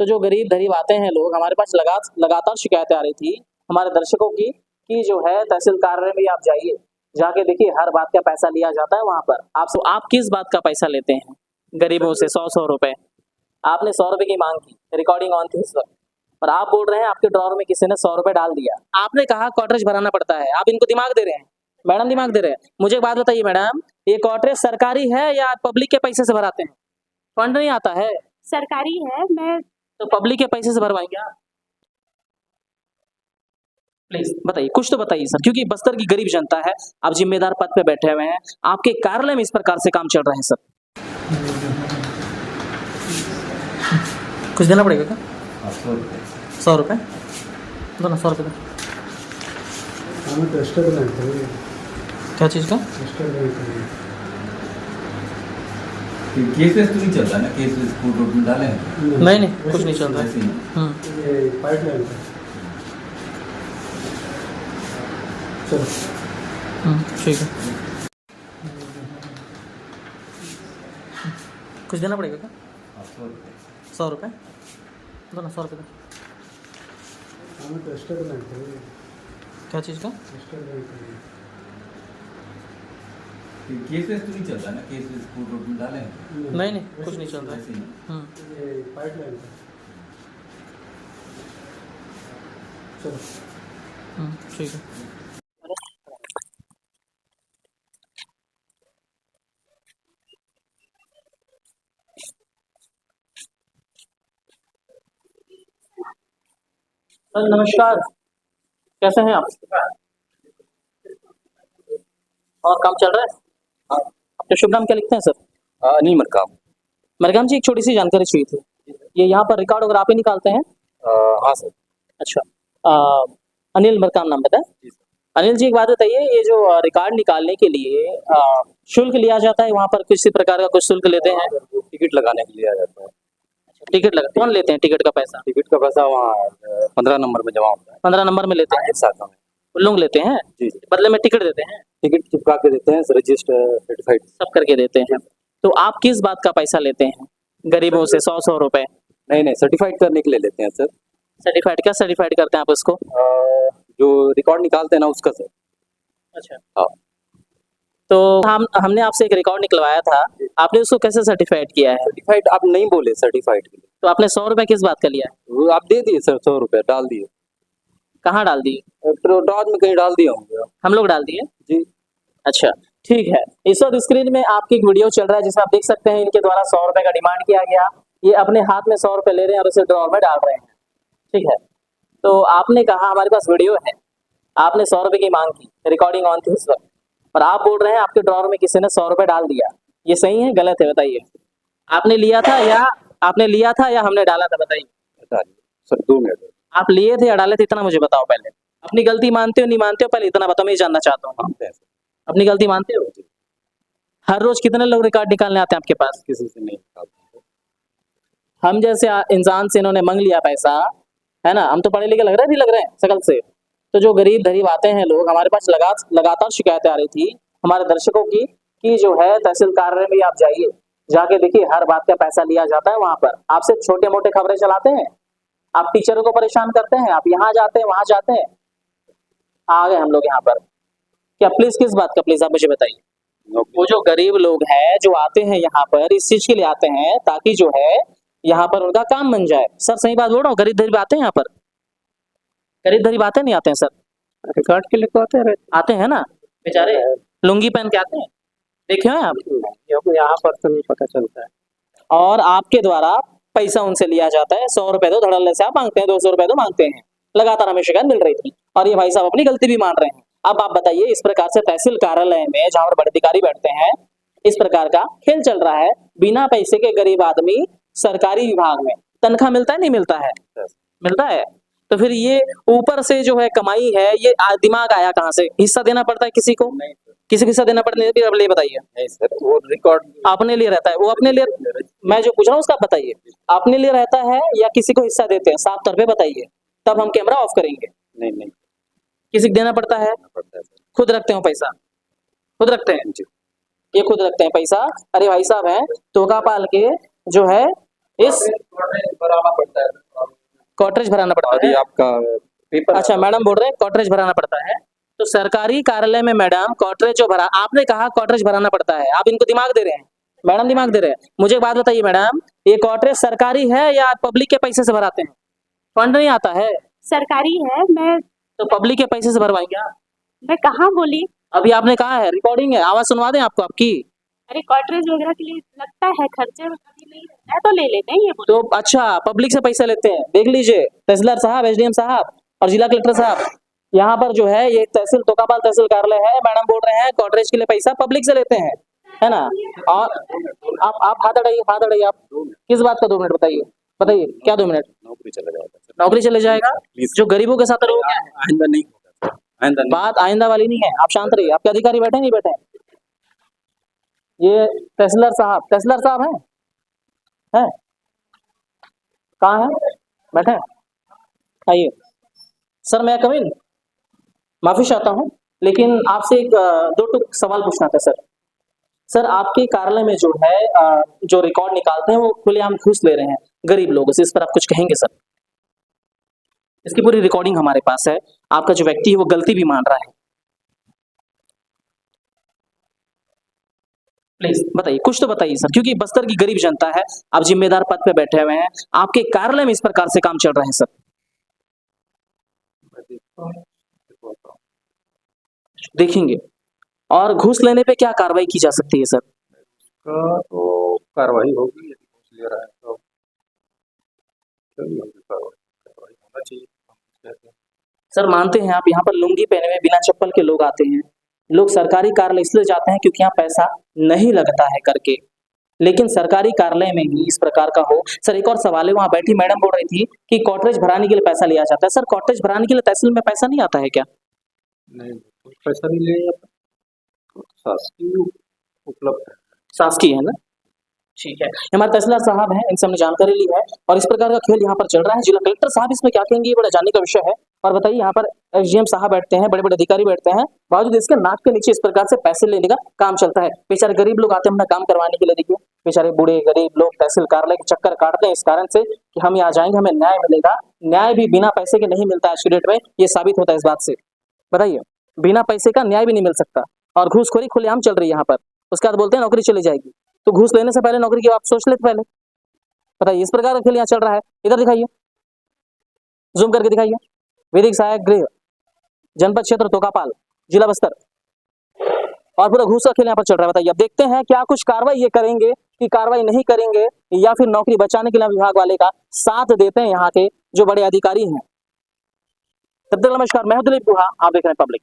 तो जो गरीब गरीब आते हैं लोग, हमारे पास लगातार शिकायतें आ रही थी हमारे दर्शकों की कि जो है तहसील कार्यालय में आप जाइए, जाके देखिए हर बात का पैसा लिया जाता है वहाँ पर। आप किस बात का पैसा लेते हैं गरीबों से? 100 रुपए आपने 100 रुपए की मांग की, रिकॉर्डिंग ऑन थी उस वक्त, और आप बोल रहे हैं आपके ड्रॉर में किसी ने 100 रुपए डाल दिया। आपने कहा क्वार्टरेज भराना पड़ता है, आप इनको दिमाग दे रहे हैं। मैडम दिमाग दे रहे हैं। मुझे एक बात बताइए मैडम, ये क्वार्टरेज सरकारी है या पब्लिक के पैसे से भराते हैं? फंड नहीं आता है, सरकारी है। मैं तो पब्लिक के पैसे से भरवाएंगे आप? प्लीज बताइए, कुछ तो बताइए सर, क्योंकि बस्तर की गरीब जनता है, आप जिम्मेदार पद पे बैठे हुए हैं, आपके कार्यालय में इस प्रकार से काम चल रहे हैं सर। कुछ देना पड़ेगा क्या? 100 रुपये दो ना, 100 रुपये दो। हमें तो स्टेट बैंक है। क्या चीज़ का? स्टेट बैंक है। केस वेस तो नहीं चल रहा ना? केस वेस कोर्ट वोर्ट में डाले हैं? नहीं कुछ नहीं चल रहा वैसे ही ना? है। ये पाइपलाइन है। चलो ठीक है। कुछ देना पड़ेगा क्या? 100 रुपये दो ना, 100 रुपये दो। हमें तो स्टेट बैंक है। क्या चीज़ का? स्टेट बैंक है। केस वेस तो नहीं चल रहा ना? केस वेस कोर्ट वोर्ट में डाले हैं? नहीं कुछ नहीं चल रहा वैसे ही ना? है। ये पाइपलाइन है। चलो ठीक है। सर नमस्कार, कैसे हैं आप? और काम चल रहा है? आपका शुभ नाम क्या लिखते हैं सर? अनिल मरकाम। मरकाम जी, एक छोटी सी जानकारी चाहिए थी। ये यहाँ पर रिकॉर्ड वगैरह आप ही निकालते हैं? हाँ सर। अच्छा, अनिल मरकाम नाम बताए? जी सर। अनिल जी एक बात बताइए, ये जो रिकॉर्ड निकालने के लिए शुल्क लिया जाता है वहाँ पर, किसी प्रकार का कुछ शुल्क लेते हैं? वो टिकट लगाने के लिए आ जाता है। टिकट लगा, कौन लेते हैं टिकट का पैसा? टिकट का पैसा वहाँ 15 नंबर में जमा होता है। 15 नंबर में लेते हैं? एक साथ में। उन लोग लेते हैं, जी जी। बदले में टिकट देते हैं? टिकट चिपका के देते हैं, रजिस्टर सर्टिफाइड सब करके देते हैं। तो आप किस बात का पैसा लेते हैं गरीबों से? 100 रुपए? नहीं सर्टिफाइड करने के लिए लेते हैं सर। सर्टिफाइड? क्या सर्टिफाइड करते हैं आप उसको? जो रिकॉर्ड निकालते हैं ना उसका सर। अच्छा हाँ। तो हमने आपसे एक रिकॉर्ड निकलवाया था, आपने उसको कैसे सर्टिफाइड किया है? सर्टिफाइड आप नहीं बोले सर्टिफाइड के लिए, तो आपने 100 रुपए किस बात का लिया है? वो आप दे दिए सर, 100 रुपये डाल दिए। कहाँ डाल दिए? ड्रॉज में कहीं डाल दिया होंगे। हम लोग डाल दिए? जी। अच्छा ठीक है। इस वक्त स्क्रीन में आपकी एक वीडियो चल रहा है जिसमें आप देख सकते हैं इनके द्वारा 100 रुपए का डिमांड किया गया। ये अपने हाथ में 100 रुपए ले रहे हैं और उसे ड्रॉर में डाल रहे हैं। ठीक है, तो आपने कहा हमारे पास वीडियो है, आपने 100 रुपए की मांग की, रिकॉर्डिंग ऑन थी उस वक्त, और आप बोल रहे हैं आपके ड्रॉर में किसी ने 100 रुपए डाल दिया। ये सही है गलत है बताइए? आपने लिया था या हमने डाला था, बताइए। बता दिए सर, 2 मिनट। आप लिए थे या डाले थे, इतना मुझे बताओ पहले। अपनी गलती मानते हो नहीं मानते हो, पहले इतना बताओ, मैं ये जानना चाहता हूँ। मानते हैं सर। अपनी गलती मानते हो? हर रोज कितने लोग रिकॉर्ड निकालने आते हैं आपके पास? किसी से नहीं निकालते। हम जैसे इंसान से इन्होंने मांग लिया पैसा, है ना? हम तो पढ़े लिखे लग रहे हैं, नहीं लग रहे हैं शकल से? तो जो गरीब गरीब आते हैं लोग, हमारे पास लगातार शिकायतें आ रही थी हमारे दर्शकों की कि जो है तहसील कार्यालय में आप जाइए, जाके देखिए हर बात का पैसा लिया जाता है वहां पर। आप सिर्फ छोटे मोटे खबरें चलाते हैं, आप टीचरों को परेशान करते हैं, आप यहाँ जाते हैं वहां जाते हैं। आ गए हम लोग यहाँ पर, क्या प्लीज किस बात का, प्लीज आप मुझे बताइए। वो जो गरीब लोग हैं जो आते हैं यहाँ पर, इस चीज के लिए आते हैं ताकि जो है यहाँ पर उनका काम बन जाए। सर सही बात बोल रहा हूँ? गरीब गरीब आते हैं यहाँ पर, गरीब गरीब आते नहीं आते हैं सर? रिकॉर्ड के लिए तो आते हैं ना बेचारे, लुंगी पहन के आते हैं, देखे हैं आप? यहाँ पर तो नहीं पता चलता है। और आपके द्वारा पैसा उनसे लिया जाता है। 100 रुपए दो, धड़ल्ले से आप मांगते हैं, 200 रुपए दो मांगते हैं। लगातार हमें शिकायत मिल रही थी और ये भाई साहब अपनी गलती भी मान रहे हैं। अब आप बताइए, इस प्रकार से तहसील कार्यालय में जहाँ पर बड़े अधिकारी बैठते हैं, इस प्रकार का खेल चल रहा है। बिना पैसे के गरीब आदमी सरकारी विभाग में तनख्वाह मिलता है नहीं मिलता है? मिलता है। तो फिर ये ऊपर से जो है कमाई है, ये दिमाग आया कहाँ से? हिस्सा देना पड़ता है किसी को? किसी को हिस्सा देना पड़ता है? अब ये बताइए। नहीं सर, वो रिकॉर्ड अपने लिए रहता है, वो अपने लिए, मैं जो पूछ रहा हूँ उसका बताइए। अपने लिए रहता है या किसी को हिस्सा देते हैं? साफ तौर पे बताइए, तब हम कैमरा ऑफ करेंगे। नहीं किसी को देना पड़ता है? पड़ता है सर। खुद रखते हो पैसा? खुद रखते हैं जी। ये खुद रखते हैं पैसा? अरे भाई साहब हैं, तोका पाल के जो है इस भराना पड़ता है कॉटरेज भराना पड़ता यदि है। आपका पेपर अच्छा, मैडम बोल रहे हैं कॉटरेज भराना पड़ता है। तो सरकारी कार्यालय में मैडम कॉटरेज जो भरा, आपने कहा कॉटरेज भराना पड़ता है, आप इनको दिमाग दे रहे हैं, मैडम दिमाग दे रहे हैं। मुझे एक बात बताइए मैडम, ये कॉटरेज सरकारी है या पब्लिक के पैसे से भराते हैं? फंड नहीं आता है सरकारी है। मैं तो पब्लिक के पैसे से भरवाएंगे आप? मैं कहाँ बोली? अभी आपने कहा है, रिकॉर्डिंग है, आवाज सुनवा दें आपको आपकी। अरे कॉटरेज वगैरह के लिए लगता है खर्चे, कभी नहीं रहता है तो ले लेते हैं ये बोलो। तो अच्छा, पब्लिक से पैसे लेते हैं, देख लीजिए तहसीलदार साहब, एसडीएम साहब और जिला कलेक्टर साहब, यहाँ पर जो है ये तहसील तोकापाल तहसील कार्यालय है, मैडम बोल रहे हैं कॉटरेज के लिए पैसा पब्लिक से लेते हैं, है ना? और आप हाथ अड़ाइए आप किस बात का 2 मिनट बताइए, बताइए क्या 2 मिनट? नौकरी चला जाएगा सर। नौकरी चले जाएगा? प्लीज जो गरीबों के साथ लोग हैं, आइंदा नहीं होगा सर, आइंदा नहीं। बात आइंदा वाली नहीं है, आप शांत रहिए। आपके अधिकारी बैठे नहीं बैठे? ये तहसीलदार साहब हैं? कहाँ हैं? बैठे हैं? आइए सर, मैं कम इन? माफी चाहता हूँ, लेकिन आपसे एक 2 टुक सवाल पूछना था सर। सर, आपके कार्यालय में जो है जो रिकॉर्ड निकालते हैं वो खुलेआम घूस ले रहे हैं गरीब लोगों से, इस पर आप कुछ कहेंगे सर? इसकी पूरी रिकॉर्डिंग हमारे पास है, आपका जो व्यक्ति है वो गलती भी मान रहा है। प्लीज बताइए, कुछ तो बताइए सर, क्योंकि बस्तर की गरीब जनता है, आप जिम्मेदार पद पे बैठे हुए हैं, आपके कार्यालय में इस प्रकार से काम चल रहे हैं सर। देखेंगे, और घूस लेने पे क्या कार्रवाई की जा सकती है सर? का तो कार्रवाई होगी, यदि घूस ले रहा है तो चलिए होगी कार्रवाई होना चाहिए, हम कहते हैं। सर मानते हैं आप, यहाँ पर लुंगी पहने हुए बिना चप्पल के लोग आते हैं, लोग सरकारी कार्यालय इसलिए जाते हैं क्योंकि यहाँ पैसा नहीं लगता है करके, लेकिन सरकारी कार्यालय में ही इस प्रकार का हो। सर एक और सवाल है, वहाँ बैठी मैडम बोल रही थी कि कॉटरेज भराने के लिए पैसा लिया जाता है। सर कॉटरेज भराने के लिए तहसील में पैसा नहीं आता है क्या? नहीं, कोई पैसा नहीं ले जाता, तो शासकीय उपलब्ध है। शासकीय है ना? ठीक है, हमारे तहसीलदार साहब हैं, इनसे हमने जानकारी ली है और इस प्रकार का खेल यहाँ पर चल रहा है। जिला कलेक्टर साहब इसमें क्या कहेंगे, ये बड़ा जानने का विषय है। और बताइए, यहाँ पर एसडीएम साहब बैठते हैं, बड़े बड़े अधिकारी बैठते हैं, बावजूद इसके नाक के नीचे इस प्रकार से पैसे लेने का काम चलता है। बेचारे गरीब लोग आते हैं अपना काम करवाने के लिए, देखिए बेचारे बूढ़े गरीब लोग तहसील कार्यालय के चक्कर काटते हैं इस कारण से कि हम यहाँ जाएंगे हमें न्याय मिलेगा। न्याय भी बिना पैसे के नहीं मिलता आज की डेट में, ये साबित होता है इस बात से। बताइए, बिना पैसे का न्याय भी नहीं मिल सकता और घूसखोरी खुलेआम चल रही है यहाँ पर। उसके बाद बोलते हैं नौकरी चली जाएगी, तो घूस लेने से पहले नौकरी की आप सोच लेते पहले। बताइए, इस प्रकार का खेल यहाँ चल रहा है। इधर दिखाइए, जूम करके दिखाइए, विधिक सहायक गृह जनपद क्षेत्र तोकापाल जिला बस्तर, और पूरा घूस का खेल यहाँ पर चल रहा है। बताइए, अब देखते हैं क्या कुछ कार्रवाई ये करेंगे कि कार्रवाई नहीं करेंगे, या फिर नौकरी बचाने के लिए विभाग वाले का साथ देते हैं यहाँ के जो बड़े अधिकारी हैं। तब तक नमस्कार, मैं हूं दिलीप गुहा, आप देख रहे हैं पब्लिक।